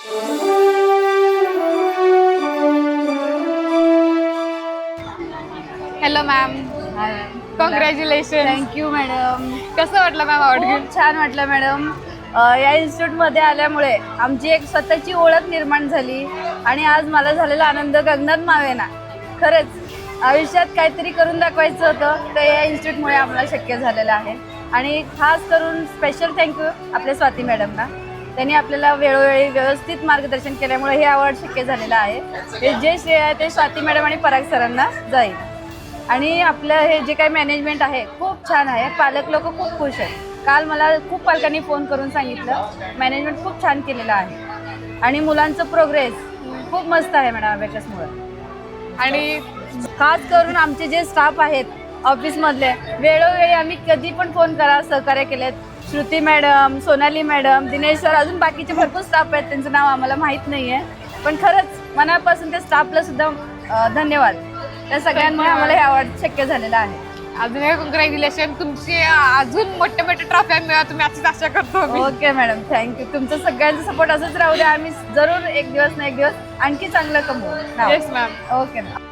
Hello ma'am, congratulation. Thank you madam. कसं वाटलं ma'am award घेऊन? खूप छान वाटलं मॅडम. या इन्स्टिट्यूटमध्ये आल्यामुळे आमची एक स्वतःची ओळख निर्माण झाली आणि आज मला झालेला आनंद गगनात मावेना. खरंच आयुष्यात काहीतरी करून दाखवायचं होतं, तर या इन्स्टिट्यूटमुळे आम्हाला शक्य झालेलं आहे. आणि खास करून स्पेशल थँक्यू आपल्या स्वाती मॅडमना. त्यांनी आपल्याला वेळोवेळी व्यवस्थित मार्गदर्शन केल्यामुळे हे अवॉर्ड शक्य झालेलं आहे. हे जे श्रेय आहे ते स्वाती मॅडम आणि पराग सरांना जाईल. आणि आपलं हे जे काही मॅनेजमेंट आहे खूप छान आहे. पालक लोक खूप खुश आहेत. काल मला खूप पालकांनी फोन करून सांगितलं मॅनेजमेंट खूप छान केलेलं आहे आणि मुलांचं प्रोग्रेस खूप मस्त आहे मॅडम अबॅकसमुळे. आणि खास करून आमचे जे स्टाफ आहेत ऑफिसमधले, वेळोवेळी आम्ही कधी पण फोन करा सहकार्य केलेत. Shruti madam, Sonali madam, Dinesh sir, अजून बाकीचे भरपूर स्टाफ आहेत, त्यांचं नाव आम्हाला माहीत नाही आहे. पण खरंच मनापासून त्या स्टाफला सुद्धा धन्यवाद. त्या सगळ्यांमुळे आम्हाला हे अवॉर्ड शक्य झालेलं आहे. अजून एक कॉंग्रॅच्युलेशन. तुमची अजून मोठ्या मोठ्या ट्रॉफ्या मिळा, तुम्ही अशीच आशा करतो. Okay madam, thank you. तुमचं सगळ्यांचं सपोर्ट असंच राहू द्या. आम्ही जरूर एक दिवस ना एक दिवस आणखी चांगलं कमवू. Yes ma'am. Okay ma'am.